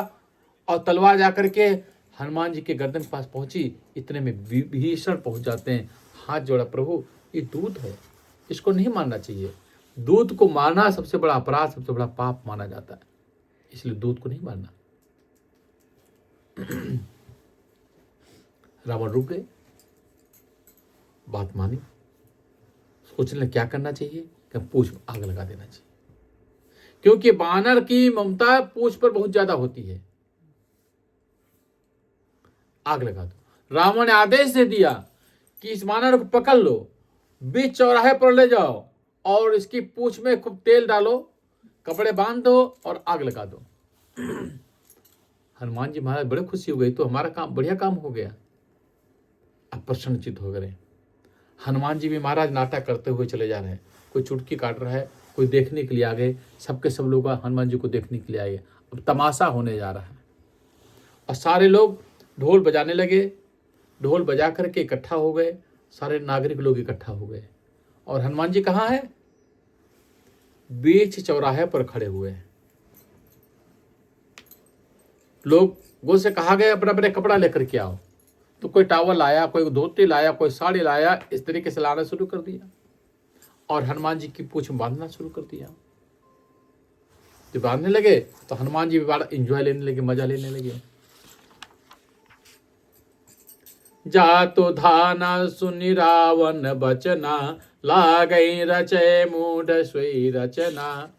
और तलवार जाकर के हनुमान जी के गर्दन के पास पहुंची, इतने में विभीषण पहुंच जाते हैं। हाथ जोड़ा, प्रभु ये दूत है, इसको नहीं मारना चाहिए। दूत को मारना सबसे बड़ा अपराध, सबसे बड़ा पाप माना जाता है, इसलिए दूत को नहीं मारना। रावण रुक गए, बात मानी, सोचने क्या करना चाहिए कि पूंछ में आग लगा देना चाहिए, क्योंकि बानर की ममता पूंछ पर बहुत ज्यादा होती है। आग लगा दो। रावण ने आदेश दे दिया कि इस बानर को पकड़ लो, बीच चौराहे पर ले जाओ और इसकी पूंछ में खूब तेल डालो, कपड़े बांध दो और आग लगा दो। हनुमान जी महाराज बड़े खुशी हो गई, तो हमारा काम बढ़िया काम हो गया। अब प्रसन्नचित हो गए। हनुमान जी भी महाराज नाटक करते हुए चले जा रहे हैं। कोई चुटकी काट रहा है, कोई देखने के लिए आ गए, सबके सब लोग हनुमान जी को देखने के लिए आए। अब तमाशा होने जा रहा है और सारे लोग ढोल बजाने लगे। ढोल बजा करके इकट्ठा हो गए, सारे नागरिक लोग इकट्ठा हो गए। और हनुमान जी कहाँ है? बीच चौराहे पर खड़े हुए हैं। लोगों से कहा गया अपना अपने कपड़ा लेकर के आओ, तो कोई टावल लाया, कोई धोती लाया, कोई साड़ी लाया, इस तरीके से लाना शुरू कर दिया और हनुमान जी की पूंछ में बांधना शुरू कर दिया। जब बांधने लगे तो हनुमान जी भी बड़ा एंजॉय लेने लगे, मजा लेने लगे। जातु धाना सुनि रावण बचना, लागई रचे मूढ़ सोई रचना।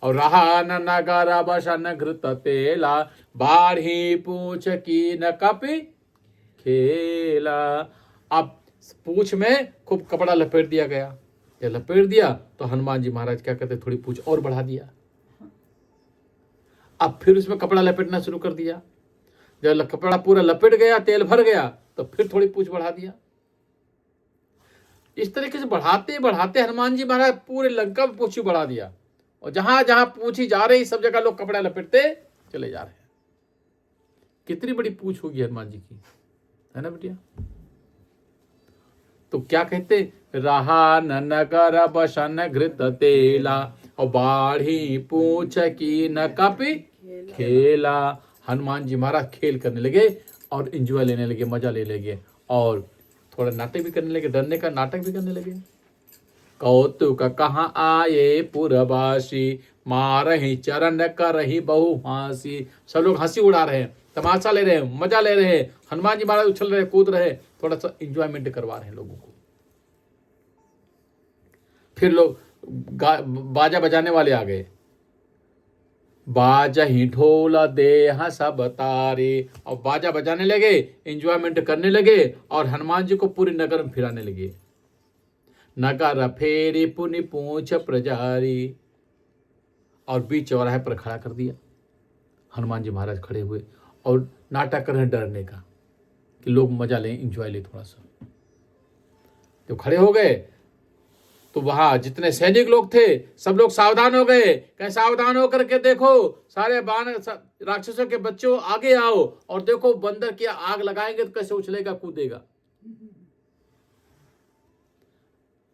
और रहा न नगर बसन घृत तेला, बाढ़ी पूछ की न कपि खेला। अब पूछ में खूब कपड़ा लपेट दिया गया। ये लपेट दिया तो हनुमान जी महाराज क्या करते, थोड़ी पूछ और बढ़ा दिया। अब फिर उसमें कपड़ा लपेटना शुरू कर दिया। जब कपड़ा पूरा लपेट गया, तेल भर गया, तो फिर थोड़ी पूछ बढ़ा दिया। इस तरीके से बढ़ाते बढ़ाते हनुमान जी महाराज पूरे लंका में पूछी बढ़ा दिया। और जहां जहां पूछी जा रही, सब जगह लोग कपड़ा लपेटते चले जा रहे हैं। कितनी बड़ी पूछ होगी हनुमान जी की, है ना बेटिया। तो क्या कहते, रहा न नगर बसन घृत तेला, और बाढ़ी पूछ की न कपि खेला। हनुमान जी महाराज खेल करने लगे और एंजॉय लेने लगे, मजा लेने लगे और थोड़ा नाटक भी करने लगे, डरने का नाटक भी करने लगे। कौतुक कहाँ आए पुरवासी, मारही चरण करही बहु हासी। सब लोग हंसी उड़ा रहे हैं, तमाशा ले रहे हैं, मजा ले रहे हैं। हनुमान जी महाराज उछल रहे, कूद रहे, थोड़ा सा एंजॉयमेंट करवा रहे हैं लोगों को। फिर लोग बाजा बजाने वाले आ गए। बाजा ही ढोल देह सब तारे, और बाजा बजाने लगे, एंजॉयमेंट करने लगे और हनुमान जी को पूरे नगर में फिराने लगे। नगर फेरी पुनि पूछ प्रजारी, और बीच चौराहे पर खड़ा कर दिया। हनुमान जी महाराज खड़े हुए और नाटक कर रहे हैं डरने का, कि लोग मजा लें, एंजॉय लें थोड़ा सा। जब खड़े हो गए तो वहां जितने सैनिक लोग थे सब लोग सावधान हो गए। कहीं सावधान होकर के देखो, सारे राक्षसों के बच्चों आगे आओ और देखो बंदर क्या आग लगाएंगे तो कैसे उछलेगा कूदेगा।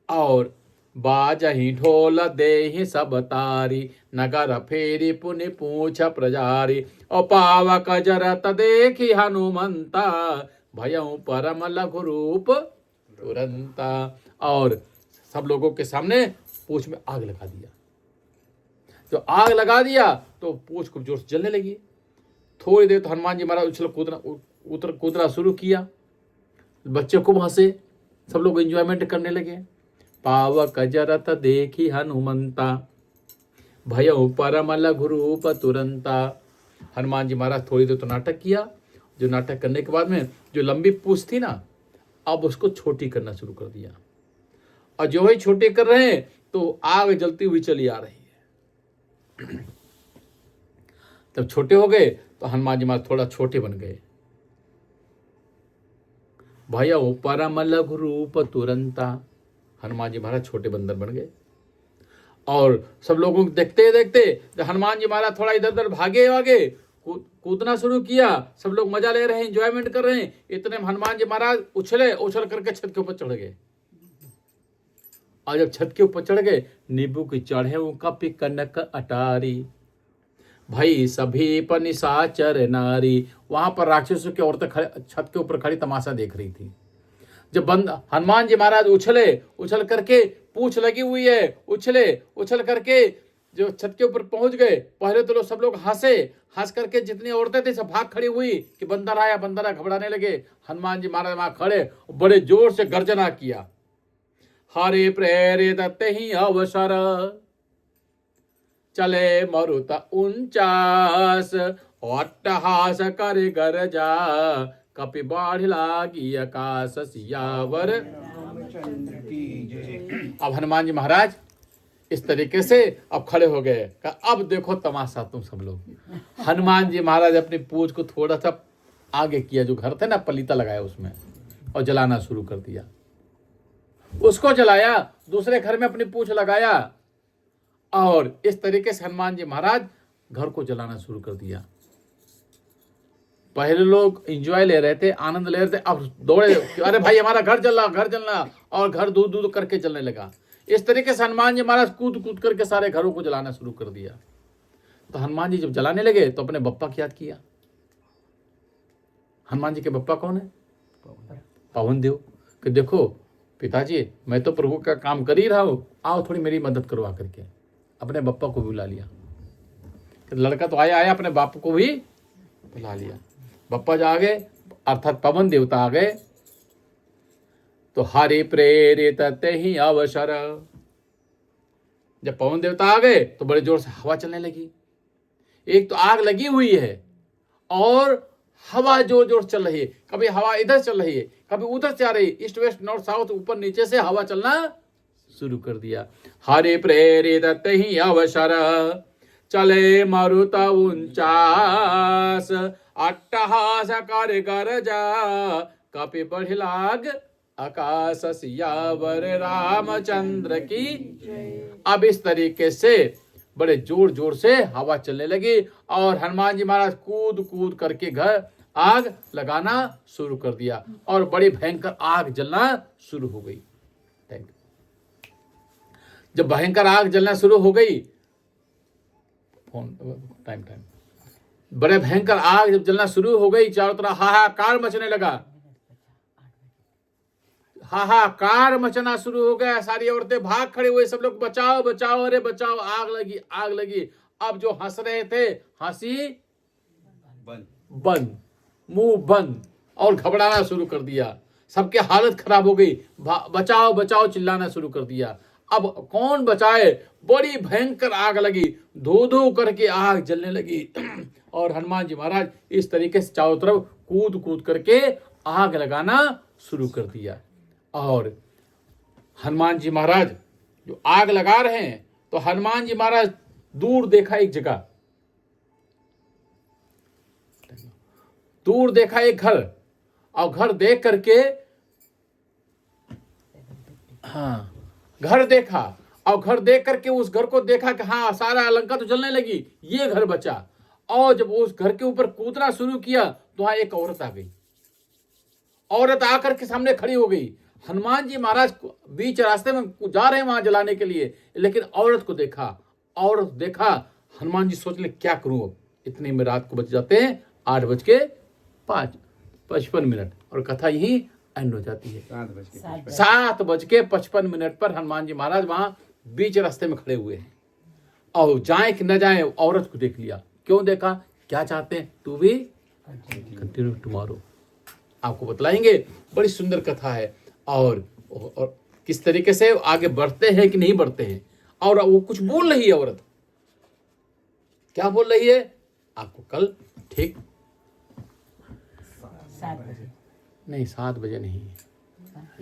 और बाजही ढोल देहि सब तारी, नगर फेरी पुनि पूछ प्रजारी। और पावक जरत देखी हनुमंता, भयउ परम लघु रूप तुरंता। और सब लोगों के सामने पूछ में आग लगा दिया। जो आग लगा दिया तो पूछ खूब जोर से जलने लगी। थोड़ी देर तो हनुमान जी महाराज उछल कूदना शुरू किया। बच्चे खूब हंसे, सब लोग एंजॉयमेंट करने लगे। पावक जरत देखी हनुमंता, भयउ परम लघु रूप तुरंता। हनुमान जी महाराज थोड़ी देर तो नाटक किया। जो नाटक करने के बाद में जो लंबी पूछ थी ना, अब उसको छोटी करना शुरू कर दिया। और जो ही छोटे कर रहे हैं तो आग जलती हुई चली आ रही है। जब छोटे हो गए तो हनुमान जी महाराज थोड़ा छोटे बन गए। भयउ परम लघु रूप तुरंता, हनुमान जी महाराज छोटे बंदर बन गए। और सब लोगों को देखते देखते जब हनुमान जी महाराज थोड़ा इधर उधर भागे कूदना शुरू किया, सब लोग मजा ले रहे हैं, एंजॉयमेंट कर रहे हैं। इतने में हनुमान जी महाराज उछल करके छत के ऊपर चढ़ गए। और जब छत के ऊपर चढ़ गए, नींबू की चढ़े उनका कनक अटारी, भाई सभी पर निशाचर नारी। वहां पर राक्षसों की औरतें छत के ऊपर खड़ी तमाशा देख रही थी। जब हनुमान जी महाराज उछल करके पूंछ लगी हुई है, उछल करके जो छत के ऊपर पहुंच गए। पहले तो सब लोग हंस करके जितनी औरतें थी सब भाग खड़ी हुई कि बंदर आया, घबराने लगे। हनुमान जी महाराज वहां खड़े बड़े जोर से गर्जना किया, हरे प्रेरित ही अवसर, चले मरुत उनचास, अट्टहास कर गरजा, कपि बाढ़ लागी आकाश सियावर। अब हनुमान जी महाराज इस तरीके से अब खड़े हो गए। अब देखो तमाशा तुम सब लोग। हनुमान जी महाराज अपनी पूंछ को थोड़ा सा आगे किया, जो घर थे ना पलीता लगाया उसमें, और जलाना शुरू कर दिया। उसको जलाया, दूसरे घर में अपनी पूंछ लगाया, और इस तरीके से हनुमान जी महाराज घर को जलाना शुरू कर दिया। पहले लोग एंजॉय ले रहे थे, आनंद ले रहे थे, अब दौड़े, अरे भाई हमारा घर जलना, और घर दूर दूर करके जलने लगा। इस तरीके से हनुमान जी महाराज कूद करके सारे घरों को जलाना शुरू कर दिया। तो हनुमान जी जब जलाने लगे तो अपने बप्पा की याद किया। हनुमान जी के बप्पा कौन है? पवन देव। कि देखो पिताजी, मैं तो प्रभु का काम कर ही रहा हूं, आओ थोड़ी मेरी मदद करो आकर के। अपने बप्पा को भी बुला लिया। लड़का तो आया, अपने बाप को भी बुला लिया। बप्पा जा गए, अर्थात पवन देवता आ गए। तो हरि प्रेरित ही अवसर, जब पवन देवता आ गए तो बड़े जोर से हवा चलने लगी। एक तो आग लगी हुई है और हवा जोर जोर चल रही है। कभी हवा इधर चल रही है, कभी उधर से आ रही, ईस्ट वेस्ट नॉर्थ साउथ ऊपर नीचे से हवा चलना शुरू कर दिया। हरि प्रेरित ही अवसर, चले मरुत उनचास, अट्टहास कर गरजा, कपि बढ़ लाग आकाश सियावर रामचंद्र की। अब इस तरीके से बड़े जोर जोर से हवा चलने लगी और हनुमान जी महाराज कूद करके घर आग लगाना शुरू कर दिया और बड़ी भयंकर आग जलना शुरू हो गई। जब भयंकर आग जलना शुरू हो गई, टाइम बड़े भयंकर आग जब जलना शुरू हो गई, चारों तरफ हाहाकार मचने लगा। हाहाकार मचना शुरू हो गया। सारी औरतें भाग खड़े हुए, सब लोग बचाओ बचाओ, अरे बचाओ, आग लगी। अब जो हंस रहे थे, हंसी बंद, मुंह बंद, और घबराना शुरू कर दिया। सबके हालत खराब हो गई, बचाओ बचाओ चिल्लाना शुरू कर दिया। अब कौन बचाए? बड़ी भयंकर आग लगी, धो धो करके आग जलने लगी और हनुमान जी महाराज इस तरीके से चारों तरफ कूद करके आग लगाना शुरू कर दिया। और हनुमान जी महाराज जो आग लगा रहे हैं, तो हनुमान जी महाराज दूर देखा एक जगह, दूर देखा एक घर, और घर देख करके घर देखा और घर देख करके उस घर को देखा कि हाँ सारा लंका तो जलने लगी, ये घर बचा। और जब उस घर के ऊपर कूदना शुरू किया तो वहां एक औरत आ गई। औरत आकर के सामने खड़ी हो गई। हनुमान जी महाराज बीच रास्ते में जा रहे हैं वहां जलाने के लिए, लेकिन औरत को देखा। औरत देखा, हनुमान जी सोच ले क्या करूं, अब इतने में रात को बच जाते हैं 8:55 और कथा यही एंड हो जाती है। 7:55 पर हनुमान जी महाराज वहां बीच रास्ते में खड़े हुए हैं। और जाए कि न जाए, औरत को देख लिया। क्यों देखा, क्या चाहते हैं, टू बी कंटिन्यू टुमारो, आपको बतलाएंगे। बड़ी सुंदर कथा है। और किस तरीके से आगे बढ़ते हैं कि नहीं बढ़ते हैं। और वो कुछ बोल रही है औरत, क्या बोल रही है आपको कल ठीक 7 बजे नहीं, 7 बजे नहीं,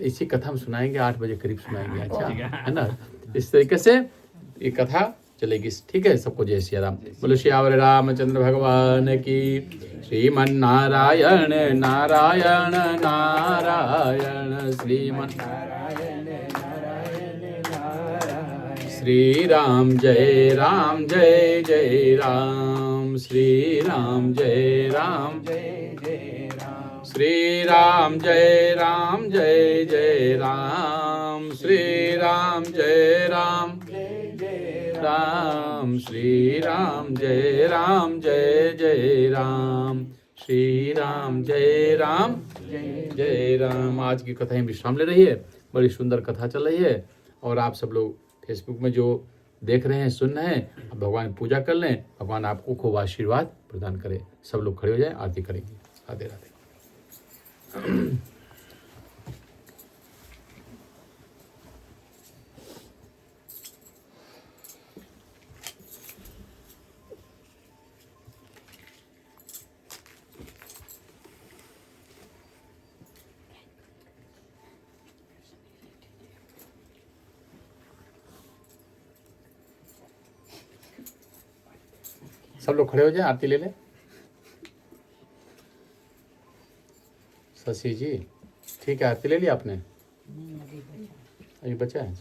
इसी कथा हम सुनाएंगे, 8 बजे करीब सुनाएंगे। अच्छा है ना, इस तरीके से ये कथा चलेगी। ठीक है, सबको जय श्री राम। बोलो श्यावर रामचंद्र भगवान की। श्रीमन नारायण नारायण नारायण श्रीमन श्री राम जय राम जय जय राम। श्री राम जय राम श्री राम जय राम जय जय राम। श्री राम जय राम राम। श्री राम जय राम जय जय राम। श्री राम जय राम जय राम। आज की कथा विश्राम ले रही है, बड़ी सुंदर कथा चल रही है। और आप सब लोग फेसबुक में जो देख रहे हैं, सुन रहे हैं, अब भगवान पूजा कर लें, भगवान आपको खूब आशीर्वाद प्रदान करे। सब लोग खड़े हो जाएं, आरती करेंगे। राधे राधे। सब लोग खड़े हो जाए, आरती ले लें। शशि जी ठीक है, आरती ले ली आपने? अभी बचा है।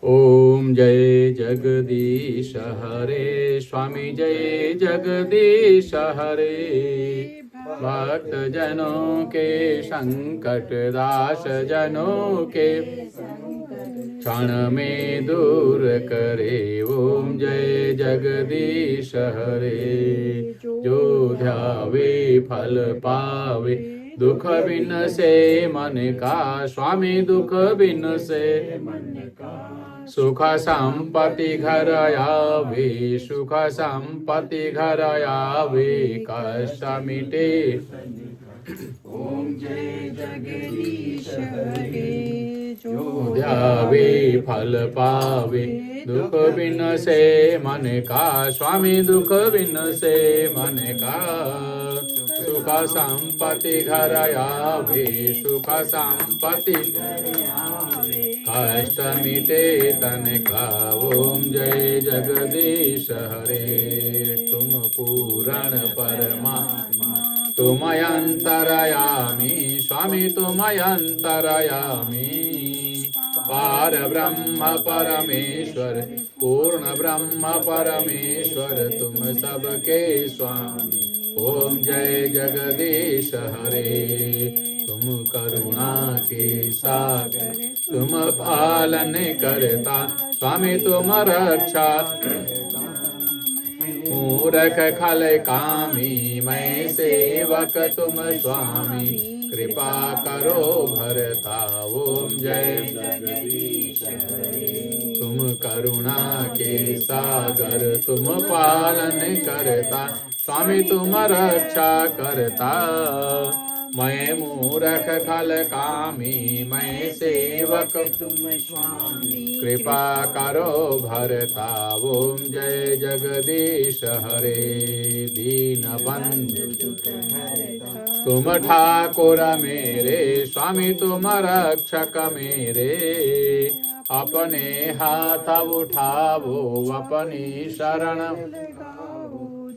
ओम जय जगदीश हरे। स्वामी जय जगदीश हरे। भक्त जनों के संकट, दास जनों के क्षण में दूर करे। ओम जय जगदीश हरे। जो ध्यावे फल पावे, दुख बिन से मन का। स्वामी दुख बिन से मन का। सुख संपत्ति घर आवे, सुख संपत्ति घर आवे। कष्ट मिटे। ओम जय जगदीश हरे। जो ध्यावे फल पावे, दुख बिन से मन का। स्वामी दुख बिन से मन का। सुख संपत्ति घर आवे, सुख संपत्ति कष्ट मिटे तन का। ओम जय जगदीश हरे। तुम पूर्ण परमात्मा, तुम अंतरयामी। स्वामी तुम अंतरयामी। पार ब्रह्म परमेश्वर, पूर्ण ब्रह्म परमेश्वर, तुम सबके स्वामी। ओम जय जगदीश हरे। तुम करुणा के सागर, तुम पालन करता। स्वामी तुम रक्षा। मूरख खल कामी, मैं सेवक तुम स्वामी। कृपा करो भरता। ओम जय जगदीश हरे। तुम करुणा के सागर, तुम पालन करता। स्वामी तुम रक्षा करता। मैं मूरख खल कामी, मैं सेवक तुम स्वामी। कृपा करो भरता। ओम जय जगदीश हरे। दीन बंधु तुम ठाकुर मेरे। स्वामी तुम रक्षक मेरे। अपने हाथ उठावो, अपनी शरण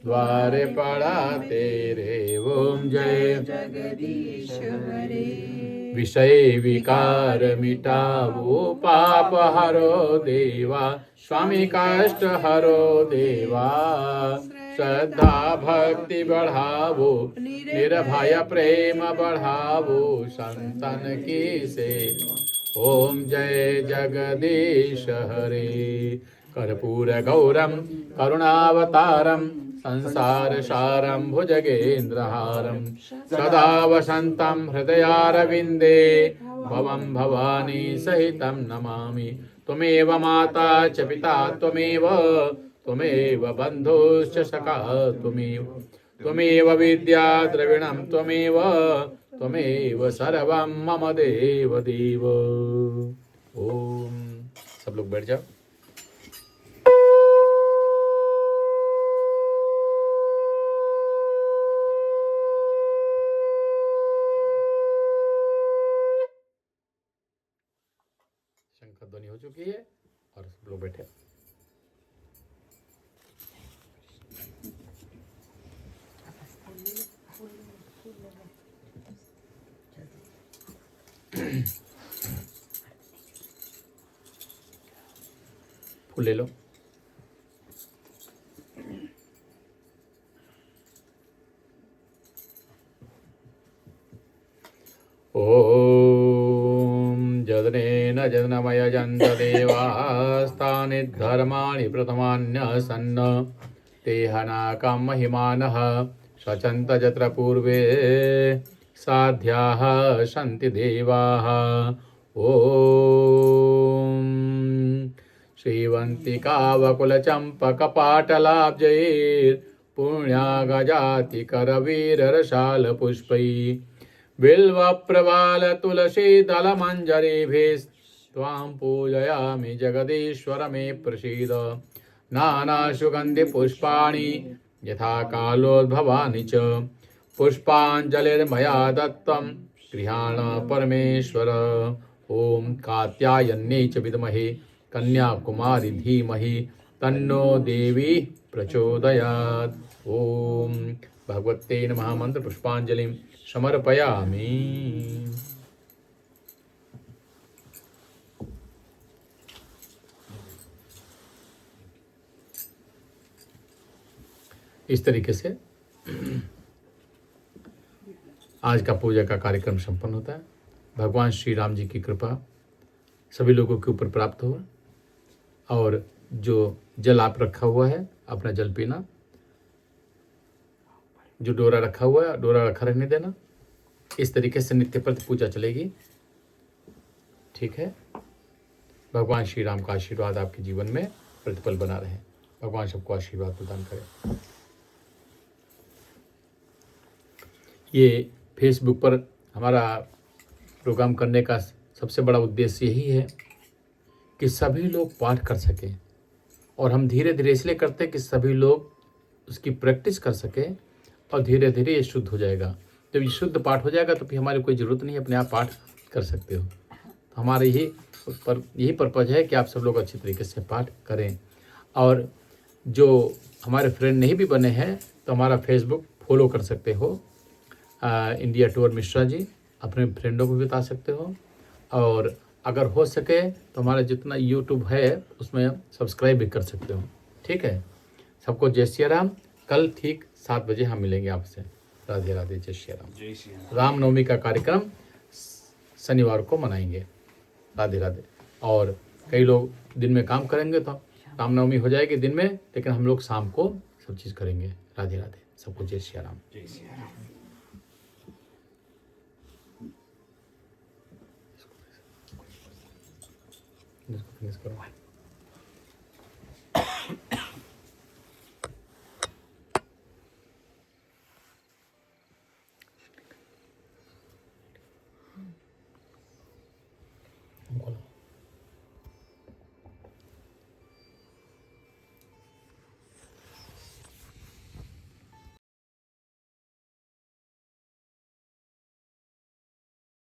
द्वारे पड़ा तेरे ओम जय जगदीश हरे। विषय विकार मिटावो पाप हरो देवा स्वामी कष्ट हरो देवा श्रद्धा भक्ति बढ़ावो निर्भय प्रेम बढ़ावो संतन की से ओम जय जगदीश हरे कर्पूर गौरम करुणावतारम संसार सारं भुजगेन्द्रहारं सदा वसन्तं हृदयारविन्दे भवं भवानी सहितं नमामि त्वमेव माता च पिता त्वमेव बन्धुश्च सखा त्वमेव विद्या द्रविणं त्वमेव सर्वं मम देव देव। ओम सब लोग बैठ जाओ। शंकर ध्वनि हो चुकी है और सब लोग बैठे। फूल ले लो। ओम जदनेन जदनमयजन्त देवास्तानि धर्माणि प्रथमान्यसन्न तेहनाकं महिमानः सचन्त यत्र पूर्वे साध्याः सन्ति देवाः। ओम श्रीवन्तिकावकुलचम्पकपाटलाब्जैर्पुण्यागजाति करवीररसालपुष्पैः बिल्वप्रवालतुलसीदलमञ्जरीभिस्त्वां पूजयामि जगदीश्वर मे प्रसीद। नानासुगन्धिपुष्पाणि यथा कालोद्भवानि च पुष्पाञ्जलिर्मया दत्तं गृहाण परमेश्वर। ओम कात्यायन्यै च विद्महे कन्याकुमारी धीमहि तन्नो देवी प्रचोदयात्। ओम भगवते नमः मंत्र पुष्पांजलिं समर्पयामि। इस तरीके से आज का पूजा का कार्यक्रम संपन्न होता है। भगवान श्री राम जी की कृपा सभी लोगों के ऊपर प्राप्त हो और जो जल आप रखा हुआ है अपना जल पीना, जो डोरा रखा हुआ है डोरा रखा रहने देना। इस तरीके से नित्य प्रति पूजा चलेगी। ठीक है। भगवान श्री राम का आशीर्वाद आपके जीवन में प्रतिपल बना रहे। भगवान सबको आशीर्वाद प्रदान करें। ये फेसबुक पर हमारा प्रोग्राम करने का सबसे बड़ा उद्देश्य यही है कि सभी लोग पाठ कर सकें और हम धीरे धीरे इसलिए करते हैं कि सभी लोग उसकी प्रैक्टिस कर सकें और धीरे धीरे ये शुद्ध हो जाएगा। जब ये शुद्ध पाठ हो जाएगा तो फिर हमारी कोई ज़रूरत नहीं है, अपने आप पाठ कर सकते हो। तो हमारे यही पर्पज़ है कि आप सब लोग अच्छी तरीके से पाठ करें। और जो हमारे फ्रेंड नहीं भी बने हैं तो हमारा फेसबुक फॉलो कर सकते हो। इंडिया टूर मिश्रा जी, अपने फ्रेंडों को भी बता सकते हो। और अगर हो सके तो हमारा जितना यूट्यूब है उसमें सब्सक्राइब भी कर सकते हो। ठीक है। सबको जय श्री राम। कल ठीक 7 बजे हम मिलेंगे आपसे। राधे राधे। जय श्री राम। जय श्री राम। रामनवमी का कार्यक्रम शनिवार को मनाएंगे। राधे राधे। और कई लोग दिन में काम करेंगे तो रामनवमी हो जाएगी दिन में, लेकिन हम लोग शाम को सब चीज़ करेंगे। राधे राधे। सबको जय श्री राम। जय श्री राम। फिनिश करो। बोलो।